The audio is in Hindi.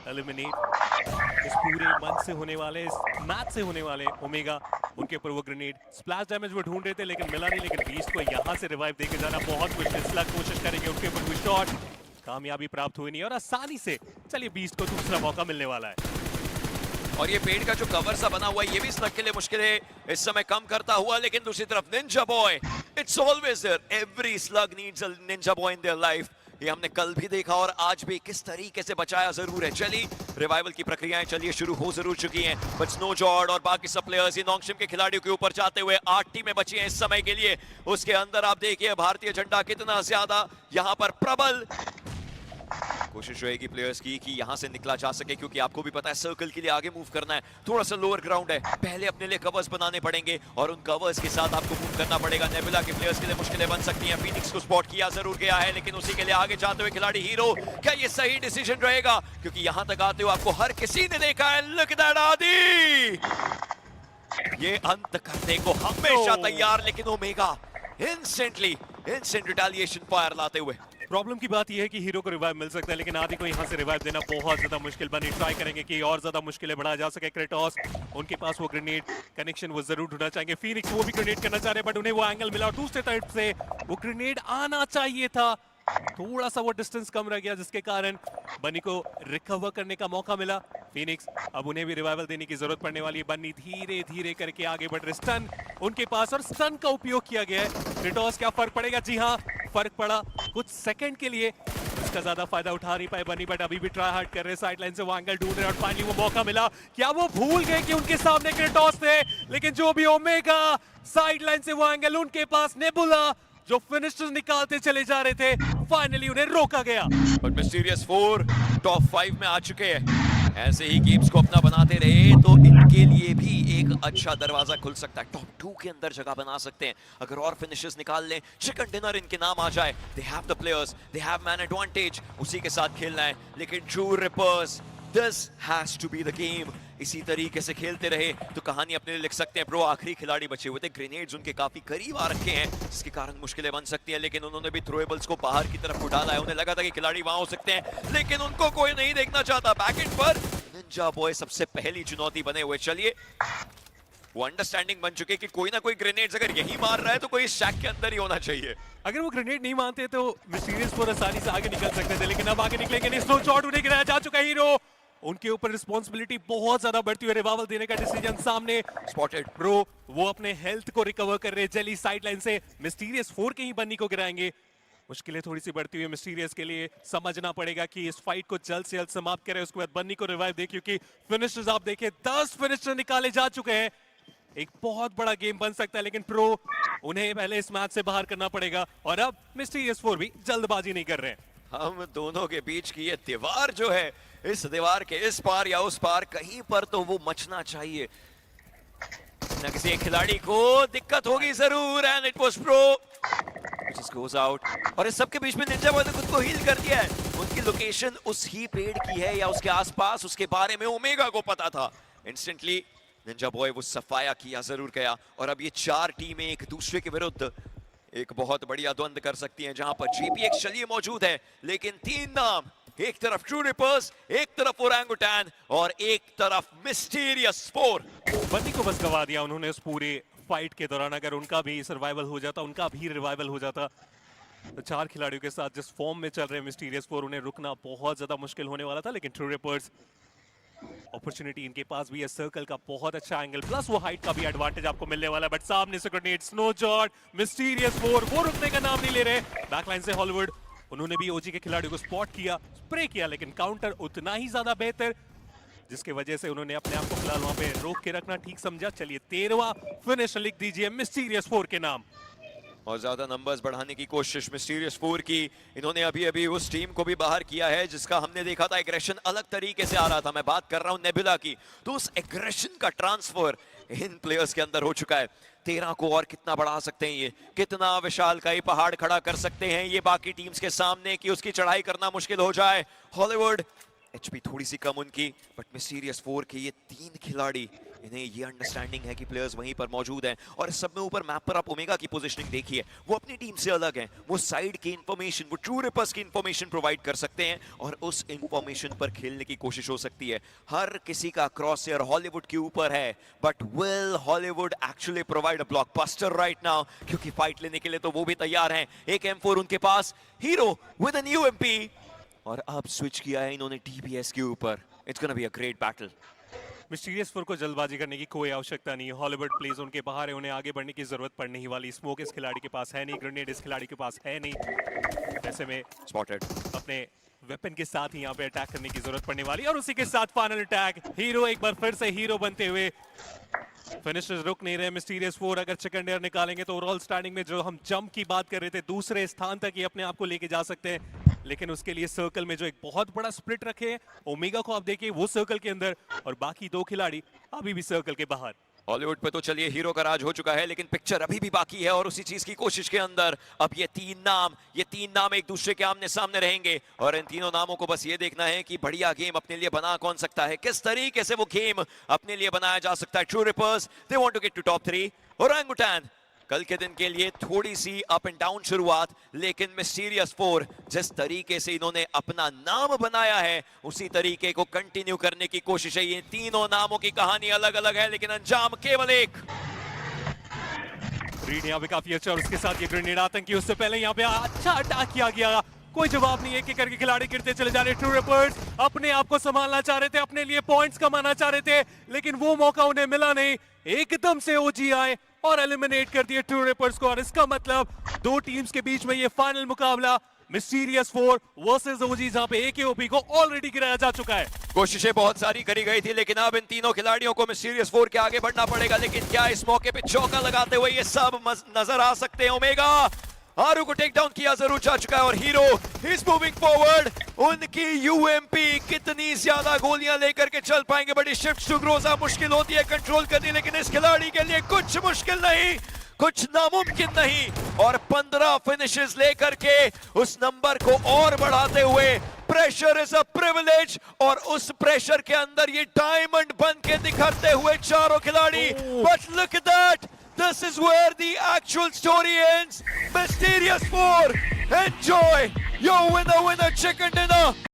एलिमिनेट इस पूरे मंच से होने वाले, इस मैच से होने वाले ओमेगा। उनके ऊपर वो ग्रेनेड स्प्लैश डैमेज वो ढूंढ रहे थे लेकिन मिला नहीं, लेकिन बीस्ट को यहाँ से रिवाइव देके जाना बहुत मुश्किल। स्लग कोशिश करेंगे उनके ऊपर कोई शॉट, कामयाबी प्राप्त हुई नहीं और आसानी से चलिए बीस्ट को दूसरा मौका मिलने वाला है। और ये पेड़ का जो कवर सा बना हुआ है ये भी स्लग के लिए मुश्किल है इस समय कम करता हुआ, लेकिन दूसरी तरफ ninja boy, it's always there, every slug needs a ninja boy in their life. ये हमने कल भी देखा और आज भी किस तरीके से बचाया जरूर है। चलिए रिवाइवल की प्रक्रियाएं चलिए शुरू हो जरूर चुकी हैं, बट स्नो जॉर्ड और बाकी सब प्लेयर्स ये नॉन्गशिम के खिलाड़ियों के ऊपर जाते हुए 8 टीमें बची हैं इस समय के लिए। उसके अंदर आप देखिए भारतीय झंडा कितना ज्यादा यहाँ पर प्रबल। कोशिश रहेगी प्लेयर्स की कि यहां से निकला जा सके, क्योंकि आपको भी पता है सर्कल के लिए आगे मूव करना है, थोड़ा सा लोअर ग्राउंड है, पहले अपने लिए कवर्स बनाने पड़ेंगे और उन कवर्स के साथ आपको मूव करना पड़ेगा। नेबुला के प्लेयर्स के लिए मुश्किलें बन सकती हैं। फीनिक्स को स्पॉट किया जरूर गया है लेकिन उसी के लिए आगे जाते हुए खिलाड़ी हीरो, क्या ये सही डिसीजन रहेगा? क्योंकि यहां तक आते हुए आपको हर किसी ने देखा है, लुक एट दैट आदि, ये अंत करने को हमेशा तैयार, लेकिन ओमेगा इंस्टेंट रिटेलिएशन फायर लाते हुए। प्रॉब्लम की बात यह है कि हीरो को रिवाइव मिल सकता है लेकिन आदि को यहाँ से रिवाइव देना बहुत ज्यादा मुश्किल बनी। ट्राई करेंगे कि और ज्यादा मुश्किलें बढ़ा जा सके। क्रेटोस उनके पास वो ग्रेनेड कनेक्शन वो जरूर ढूंढना चाहेंगे। फीनिक्स वो भी ग्रेनेड करना चाह रहे हैं बट उन्हें वो एंगल मिला और दूसरे तरफ से वो ग्रेनेड आना चाहिए था, थोड़ा सा वो डिस्टेंस कम रह गया जिसके कारण बनी को रिकवर करने का मौका मिला। फीनिक्स अब उन्हें भी रिवाइवल देने की जरूरत पड़ने वाली है। बन्नी धीरे धीरे करके आगे बढ़ रहे, स्टन उनके पास और स्टन का उपयोग किया गया है। क्रेटोस क्या फर्क पड़ेगा? जी हाँ फर्क पड़ा कुछ सेकंड के लिए, इसका ज्यादा फायदा उठा नहीं पाए बनी, बट अभी भी ट्राई हार्ड कर रहे, साइडलाइन से वो एंगल ढूंढ रहे और फाइनली वो मौका मिला। क्या वो भूल गए कि उनके सामने क्रेटोस थे? लेकिन जो भी ओमेगा, साइडलाइन से वो एंगल उनके पास, नेबुला जो फिनिशर्स निकालते चले जा रहे थे, फाइनली उन्हें रोका गया। बट मिस्टीरियस 4 टॉप 5 में आ चुके हैं। ऐसे ही गेम्स को अपना बनाते रहे तो इनके लिए भी एक अच्छा दरवाजा खुल सकता है, टॉप 2 के अंदर जगह बना सकते हैं अगर और फिनिशर्स निकाल लें, चिकन डिनर इनके नाम आ जाए। They have the players, they have man advantage, उसी के साथ खेलना है। लेकिन true rippers, this has to be the game. इसी तरीके से खेलते रहे तो कहानी अपने लिए लिख सकते हैं। प्रो आखिरी खिलाड़ी बचे हुए थे, ग्रेनेड्स उनके काफी करीब आ रखे हैं जिसके कारण मुश्किलें बन सकती हैं, लेकिन उन्होंने भी थ्रोएबल्स को बाहर की तरफ उठाना है। उन्हें लगा था कि खिलाड़ी वहां हो सकते हैं लेकिन उनको कोई नहीं देखना चाहता। बैकएंड पर निंजा बॉय सबसे पहली चुनौती बने हुए। चलिए वो अंडरस्टैंडिंग बन चुके कि कोई ना कोई ग्रेनेड्स अगर यही मार रहा है तो कोई शैक के अंदर ही होना चाहिए। अगर वो ग्रेनेड नहीं मानते तो मिस्टीरियस फोर आसानी से आगे निकल सकते थे, लेकिन अब आगे निकलेंगे नहीं। स्नो शॉट उन्हें गिराया जा चुका है। हीरो उनके ऊपर रिस्पांसिबिलिटी बहुत ज्यादा बढ़ती हुई, रिवाइवल देने का डिसीजन सामने। स्पॉटेड ब्रो वो अपने हेल्थ को रिकवर कर रहे हैं। जेली साइडलाइन से मिस्टीरियस फोर के ही बन्नी को गिराएंगे। मुश्किलें थोड़ी सी बढ़ती हुई मिस्टीरियस के लिए, समझना पड़ेगा कि इस फाइट को जल्द से जल्द समाप्त करें, उसके बाद बन्नी को रिवाइव दे, क्योंकि फिनिशर्स आप देखें 10 फिनिशर निकाले जा चुके हैं। एक बहुत बड़ा गेम बन सकता है लेकिन प्रो उन्हें पहले इस मैच से बाहर करना पड़ेगा और अब मिस्टीरियस फोर भी जल्दबाजी नहीं कर रहे हैं। हम दोनों के बीच की ये दीवार जो है, इस दीवार के इस पार या उस पार कहीं पर तो वो मचना चाहिए। न किसी एक खिलाड़ी को दिक्कत होगी जरूर, and it was pro just goes out। और इस सब के बीच में निंजा बॉय ने खुद को हील कर दिया है। उनकी लोकेशन उस ही पेड़ की है या उसके आसपास, उसके बारे में ओमेगा को पता था। इंस्टेंटली निंजा बॉय वो सफाया किया जरूर गया और अब ये 4 टीमें एक दूसरे के विरुद्ध एक बहुत बढ़िया द्वंद्व कर सकती हैं, जहां पर जीपीएक्स चलिए मौजूद है लेकिन 3 नाम, एक तरफ ट्रू रिपर्स, एक तरफ ओरंगुटैन और एक तरफ मिस्टीरियस फोर। बन्नी को बस गवा दिया उन्होंने उस पूरे फाइट के दौरान। अगर उनका भी सर्वाइवल हो जाता, उनका भी रिवाइवल हो जाता, तो 4 खिलाड़ियों के साथ जिस फॉर्म में चल रहे हैं मिस्टीरियस फोर, उन्हें रुकना बहुत ज्यादा मुश्किल होने वाला था। लेकिन ट्रू रिपर्स अपॉर्चुनिटी इनके पास भी है, सर्कल का बहुत अच्छा एंगल प्लस वो हाइट का भी एडवांटेज आपको मिलने वाला है। बट सामने से ग्रेनेड, स्नो जॉर्ड, मिस्टीरियस फोर वो रुकने का नाम नहीं ले रहे। बैकलाइन से हॉलीवुड उन्होंने भी ओजी के खिलाड़ियों को स्पॉट किया, स्प्रे किया, लेकिन काउंटर उतना ही ज्यादा बेहतर, जिसकी वजह से उन्होंने अपने आप को फिलहाल वहां पे रोक के रखना ठीक समझा। चलिए 13वां फिनिश लिख दीजिए मिस्टीरियस फोर के नाम। और ज्यादा नंबर्स बढ़ाने की कोशिश मिस्टीरियस फोर की। इन्होंने अभी अभी उस टीम को भी बाहर किया है जिसका हमने देखा था एग्रेशन अलग तरीके से आ रहा था। मैं बात कर रहा हूं नेबुला की, तो उस एग्रेशन का ट्रांसफर इन प्लेयर्स के अंदर हो चुका है। 13 को और कितना बढ़ा सकते हैं, ये कितना विशाल का ये पहाड़ खड़ा कर सकते हैं ये बाकी टीम्स के सामने कि उसकी चढ़ाई करना मुश्किल हो जाए। हॉलीवुड एचपी थोड़ी सी कम उनकी, बट मिस्टीरियस फोर के ये 3 खिलाड़ी इन्हें ये अंडरस्टैंडिंग है कि प्लेयर्स वहीं पर मौजूद हैं और इस सब में ऊपर मैप पर आप ओमेगा की पोजीशनिंग देखिए, वो अपनी टीम से अलग हैं, वो साइड की इंफॉर्मेशन, वो ट्रू रिपर्स की इंफॉर्मेशन प्रोवाइड कर सकते हैं और उस इंफॉर्मेशन पर खेलने की कोशिश हो सकती है। हर किसी का क्रॉसहेयर हॉलीवुड के ऊपर है, but will Hollywood actually provide a blockbuster right now? क्योंकि फाइट लेने के लिए तो वो भी तैयार हैं। एक M4 उनके पास, हीरो विद एन UMP, और अब स्विच किया है इन्होंने DPS के ऊपर। It's gonna be a great battle. Mysterious four को जल्दबाजी करने की कोई आवश्यकता नहीं है। हॉलीवुड प्लेस उनके बाहर है, उन्हें आगे बढ़ने की जरूरत पड़ने ही वाली। स्मोक इस खिलाड़ी के पास है नहीं, ग्रेनेड इस खिलाड़ी के पास है नहीं। ऐसे में स्पॉटेड अपने वेपन के साथ ही यहाँ पे अटैक करने की जरूरत पड़ने वाली, और उसी के साथ फाइनल अटैक। हीरो एक बार फिर से हीरो बनते हुए, फिनिशर्स रुक नहीं रहे। मिस्टीरियस फोर अगर चिकन डिनर निकालेंगे तो ओवरऑल स्टैंडिंग में जो हम जंप की बात कर रहे थे, दूसरे स्थान तक ही अपने आप को लेके जा सकते हैं। लेकिन उसके लिए सर्कल में जो एक बहुत बड़ा स्प्लिट रखे हैं, ओमेगा को आप देखिए वो सर्कल के अंदर और बाकी दो खिलाड़ी अभी भी सर्कल के बाहर। हॉलीवुड पे तो चलिए हीरो का राज हो चुका है, लेकिन पिक्चर अभी भी बाकी है और उसी चीज की कोशिश के अंदर अब ये तीन नाम एक दूसरे के आमने सामने रहेंगे और इन तीनों नामों को बस ये देखना है कि बढ़िया गेम अपने लिए बना कौन सकता है, किस तरीके से वो गेम अपने लिए बनाया जा सकता है। True rippers they want to get to top 3, orangutan कल के दिन के लिए थोड़ी सी अप एंड डाउन शुरुआत, लेकिन मिस्टीरियस फोर जिस तरीके से इन्होंने अपना नाम बनाया है उसी तरीके को कंटिन्यू करने की कोशिश है। ये तीनों नामों की कहानी अलग अलग है, लेकिन अंजाम केवल एक। रीड यहाँ पे काफी अच्छा, और उसके साथ ये ग्रेनेड आतंकी, उससे पहले यहाँ पे अच्छा अटैक किया गया। कोई जवाब नहीं है कि करके खिलाड़ी गिरते चले जा रहे। ट्रू रिपर्स अपने आप को संभालना चाह रहे थे, अपने लिए पॉइंट्स कमाना चाह रहे थे, लेकिन वो मौका उन्हें मिला नहीं। एकदम से ओजी आए और एलिमिनेट कर दिए ट्रू रिपर्स को, और इसका मतलब दो टीम्स के बीच में ये फाइनल मुकाबला मिस्टीरियस फोर वर्सेस ओजी, जहां पे AKOP को ऑलरेडी गिराया जा चुका है। कोशिशें बहुत सारी करी गई थी, लेकिन अब इन तीनों खिलाड़ियों को मिस्टीरियस फोर के आगे बढ़ना पड़ेगा। लेकिन क्या इस मौके पे चौका लगाते हुए ये सब नजर आ सकते हैं? ओमेगा आरू को टेक डाउन किया जरूर जा चुका है और हीरो इज मूविंग फॉरवर्ड। उनकी UMP कितनी ज्यादा गोलियां लेकर के चल पाएंगे? बड़ी शिफ्ट टू ग्रोजा मुश्किल होती है कंट्रोल करनी, लेकिन इस खिलाड़ी के लिए कुछ मुश्किल नहीं, कुछ नामुमकिन नहीं। और 15 फिनिशेस लेकर के उस नंबर को और बढ़ाते हुए, प्रेशर इज अ प्रिविलेज, और उस प्रेशर के अंदर ये डायमंड बन के निखरते हुए चारों खिलाड़ी। But look at that, this is where the actual story ends. Mysterious 4, enjoy your winner chicken dinner.